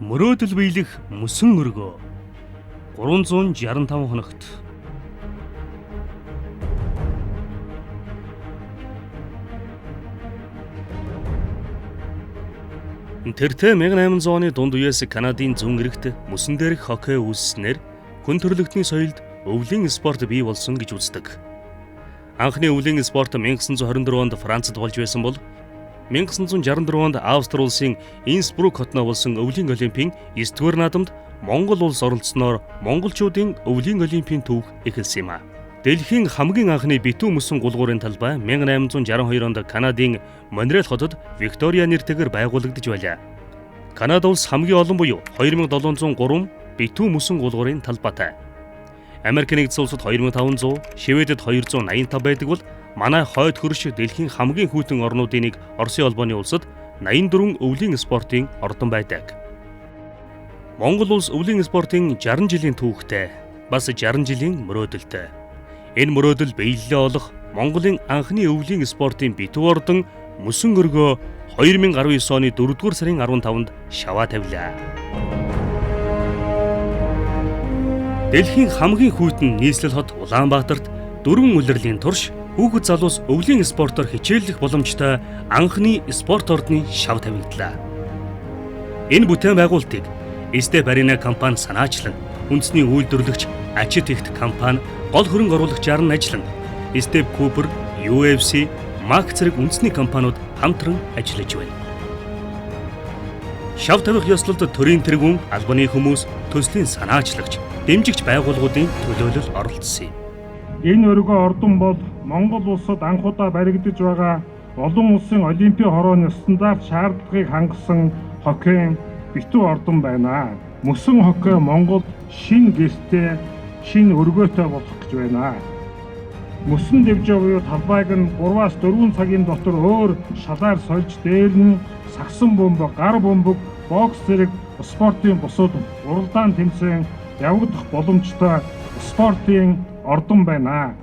Мөрөөдөл биелэх мөсөн өргөө 365 хоногт Тэртээ 1800 оны дунд үеэс Канадын зүүн эрэгт мөсөн дээрх хоккей үүсснээр хүн төрөлхтний соёлд өвлийн спорт бий болсон гэж үздэг. Анхны өвлийн спорт 1924 онд Францад болж байсан бол 1964 онд Австри улсын Инсбрук хотноо болсон өвлийн олимпийн 9-р наадамд Монгол улс оролцсноор монголчуудын өвлийн олимпийн түүх эхэлсэн юм а. Дэлхийн хамгийн анхны битүү мөсөн гулгуурын талбай 1862 онд Канадын Монреал хотод Виктория нэртэйгээр байгуулагдаж байлаа. Канада улс хамгийн олон буюу 2703 битүү мөсөн гулгуурын талбайтай. Америк нэгдсэн улсад 2500, Шведэд 285 байдаг бол манай хойд хөрш дэлхийн хамгийн хүйтэн орнуудын нэг Оросын холбооны улсад 84 өвлийн спортын ордон байдаг. Монгол улс өвлийн спортын 60 жилийн түүхтэй, бас 60 жилийн мөрөөдөлтэй. Энэ мөрөөдөл биелэлээ олох Монголын анхны өвлийн спортын битүү ордон мөсөн өргөө 2019 оны 4-р сарын 15-нд шаваа тавилаа. Дэлхийн хамгийн хүйтэн нийслэл хот Улаанбаатарт 4 улирлын турш хүүхэд залуус өвлийн спортоор хичээллэх боломжтой анхны спорт ордны шав тавигдлаа. Энэ бүтээн байгуулалтыг Step Arena компани санаачлан үндэсний үйлдвэрлэгч Ачит Ихт компани гол хөрөнгө оруулагчаар нь ажиллан Step Cooper, UFC, Mack зэрэг үндэсний компаниуд хамтран ажиллаж байна. Шав тавих ёслолд төрийн тэргүүн, албаны хүмүүс, төслийн санаачлагч, дэмжигч байгууллагуудын төлөөлөл оролцсон юм. Энэ өргөө ордон бол Монгол улсад анх удаа баригдаж байгаа олон улсын олимпийн хорооны стандарт шаардлагыг хангасан хоккейн битүү ордон байна. Мөсөн хоккей Монголд шинэ гэртээ, шинэ өргөөтэй болох гэж байна. Мөсөн дэвжээ буюу талбайг нь 3-аас 4 цагийн дотор өөр шалаар сольж дээр нь сагсан бөмбөг, гар бөмбөг, бокс зэрэг спортын бусад уралдаан тэмцээн явагдах боломжтой спортын ордон байна.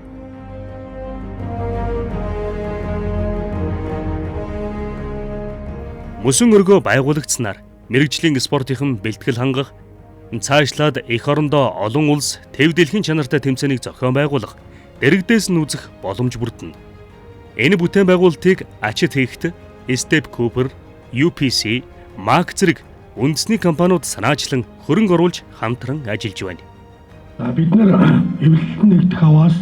Мөсөн өргөө байгуулагдсанаар мэрэгжлийн спортын бэлтгэл хангах, цаашлаад эх орондоо олон улс төв дэлхийн чанартай тэмцээнийг зохион байгуулах, дэрэгдээс нь үзэх боломж бүрдэнэ. Энэ бүтээн байгуулалтыг Ачит Ихт, Step Cooper, UPC, Mack зэрэг үндэсний компаниуд санаачлан хөрөнгө оруулж хамтран ажиллаж байна. Бид нэр эвлэлт нэгдэх аваас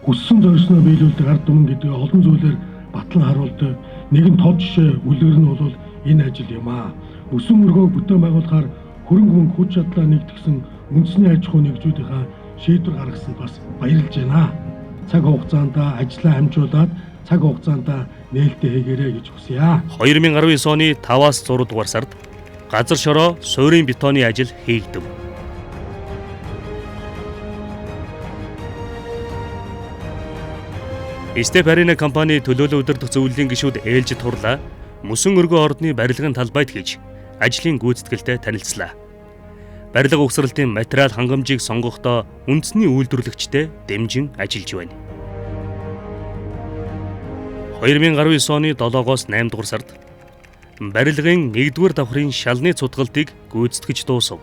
хүссэн зорилсноо биелүүлдэг ард түмэн гэдэг олон зүйлээр батлан харуулдаг. Нэгэн тод жишээ үлгэр нь бол энэ ажил юм аа. Мөсөн өргөө бүтээн байгуулахаар хөрөнгө мөнгө хүч чадлаа нэгтгэсэн үндэсний аж ахуй нэгжүүдийнхаа шийдвэр гаргасанд бас баярлж байна. Цаг хугацаанд ажлаа хамжуулаад цаг хугацаанд нээлттэй хийгээрэй гэж хүсье. 2019 оны 5-аас 6 дугаар сард газар шороо суурийн бетоны ажил хийгдэв. Step Arena компани төлөөлөл удирдах зөвлөлийн гишүүд ээлжид хурлаа мөсөн өргөө ордны барилгын талбайд хийж ажлын гүйцэтгэлтэй танилцлаа. Барилга угсралтын материал хангамжийг сонгохдоо үндэсний үйлдвэрлэгчтэй дэмжин ажиллаж байна. 2019 оны 7-оос 8 дугаар сард барилгын 1-р давхрын шалны цутгалтыг гүйцэтгэж дуусав.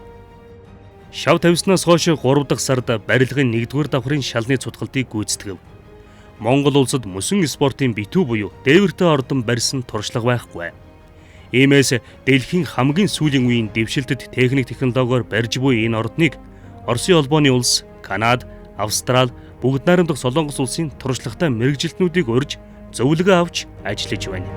Шав тавьснаас хойш 3 дахь сард барилгын 1-р давхрын шалны цутгалтыг гүйцэтгэв. Монгол улсад мөсөн спортын битүү буюу дээвэртэй ордон барьсан туршлага байхгүй. Иймээс дэлхийн хамгийн сүүлийн үеийн дэвшилтэд техник технологиор барьж буй энэ ордныг Оросын холбооны улс, Канада, Австрали, Бүгд найрамдах Солонгос улсын туршлагатай мэргэжилтнүүдийг урьж зөвлөгөө авч ажиллаж байна.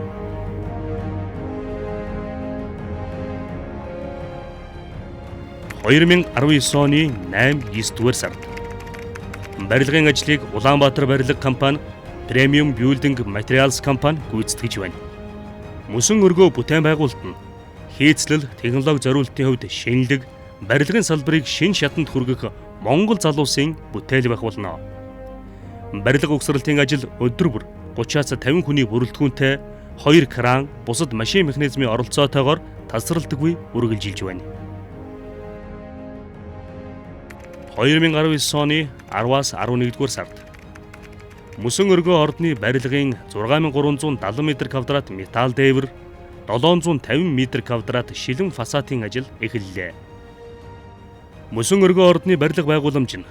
(2019 оны 8-9-р сард барилгын ажлыг Улаанбаатар барилга компани, Premium Building Materials компани гүйцэтгэж байна. Мөсөн өргөө бүтээн байгуулалт нь хийцлэл, технологи зориултын хувьд шинэлэг, барилгын салбарыг шинэ шатанд хүргэх Монгол залуусын бүтээл байх болно. Барилга угсралтын ажил өдөр бүр 30-аас 50 хүний бүрэлдэхүүнтэй 2 кран, бусад машин механизмын оролцоотойгоор тасралтгүй үргэлжилж байна. 2019 оны 10-аас 11-р сард мөсөн өргөө ордны барилгын 6370 м2 металл дээвэр, 750 м2 шилэн фасадын ажил эхэллээ. Мөсөн өргөө ордны барилга байгууламж нь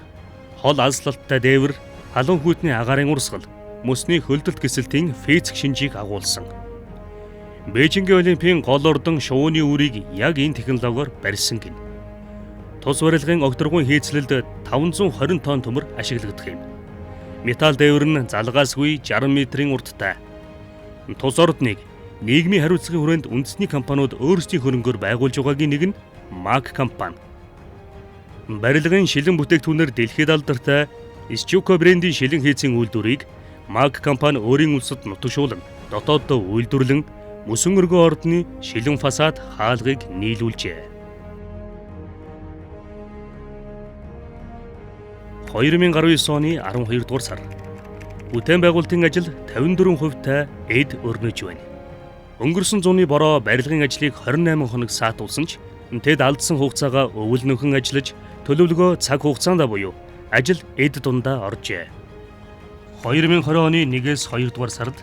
хол алслалттай дээвэр, халуун хүйтний агаарын урсгал, мөсний хөлдөлт гисэлтийн физик шинжийг агуулсан. Бээжингийн Олимпийн гол ордон шувууны үрийг яг энэ технологиор барьсан гин. Тус барилгын огторгуйн хийцлэлд 520 тонн төмөр ашиглагдах юм. Металл дээвэр нь залгаасгүй 60 м-ийн урттай. Тус ордныг нийгмийн хариуцлагын хүрээнд үндэсний компаниуд өөрсдийн хөрөнгөөр байгуулж байгаагийн нэг нь МАГ компани. Барилгын шилэн бүтээгдэхүүнээр дэлхийд алдартай Стюко брендийн шилэн хийцийн үйлдвэрийг МАГ компани өөрийн улсад нутагшуулан дотооддоо үйлдвэрлэн мөсөн өргөө ордны шилэн фасад хаалгыг нийлүүлжээ. 2019 оны 12 дугаар сар бүтээн байгуулалтын ажил 54%-тай эд өрнөж байна. Өнгөрсөн зууны бороо барилгын ажлыг 28 хоног саатуулсан ч тэд алдсан хугацаагаа өвөлнөхөн ажиллаж төлөвлөгөө цаг хугацаанд буюу ажил эд дундаа оржээ. 2020 оны 1-ээс 2 дугаар сард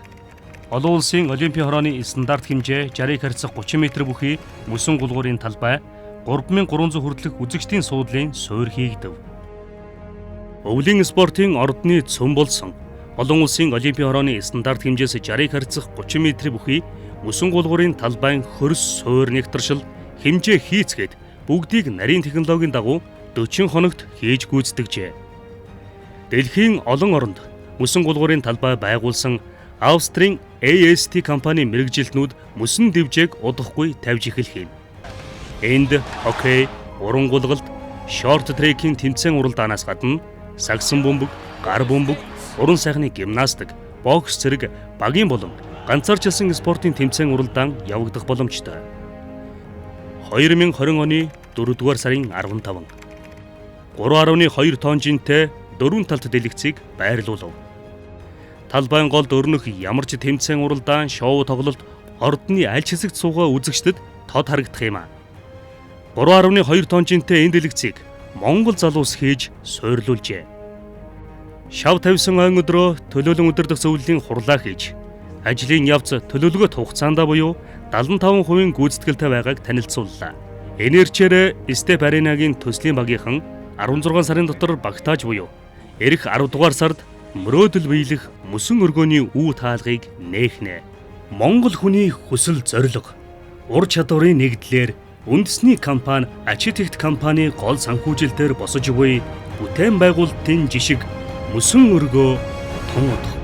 олон улсын Олимпийн хорооны стандарт хэмжээ 60-ыг харьцах 30 м бүхий мөсөн гулгуурын талбай 3300 хүртэлх үзэгчдийн суудлын суурь хийгдэв. Өвлийн спортын ордны цөм болсон олон улсын Олимпийн хорооны стандарт хэмжээс 60-ыг харьцах 30 м бүхий мөсөн гулгуурын талбайн хөрс суурь нэгтршил хэмжээ хийцгээд бүгдийг нарийн технологийн дагуу 40 хоногт хийж гүйцэтгэжээ. Дэлхийн олон оронд мөсөн гулгуурын талбай байгуулсан Австрийн AST компани мэрэгжилтнүүд мөсөн дэвжээг удахгүй тавьж эхэлх юм. Энд хоккей, уран гулгалт, шорт трекийн тэмцээн уралдаанаас гадна сагсан бөмбөг, гар бөмбөг, уран сайхны гимнастик, бокс зэрэг багийн болон ганцаарчилсан спортын тэмцээн уралдаан явагдах боломжтой. 2020 оны 4 дугаар сарын 15 3.2 тонн жинтэй 4 талт дэлгэцийг байрлуулав. Талбайн голд өрнөх ямар ч тэмцээн уралдаан, шоу тоглолт ордны аль ч хэсэгт суугаа үзэгчдэд тод харагдах юм а. 3.2 тонн жинтэй энэ дэлгэцийг Монгол залуус хийж суйрлуулжээ. Шав тавьсан ойн өдрөө төлөөлөн өдөр дэх зөвлөлийн хурлаа хийж ажлын явц төлөвлөгөөт хугацаанд буюу 75% гүйцэтгэлтэй байгааг танилцууллаа. Энерчээр Степ Аренагийн төслийн багийнхан 16 сарын дотор багтааж буюу эх 10 дугаар сард мөрөөдөл биелэх мөсөн өргөөний үү таалгыг нээхнэ. Монгол хүний хүсэл зорилго, ур чадварын нэгдлэр үндэсний компани Ачитэгт компани гол санхүүжилтээр босож буй бүтээн байгуулалтын жишг мөсөн өргөө тун удах.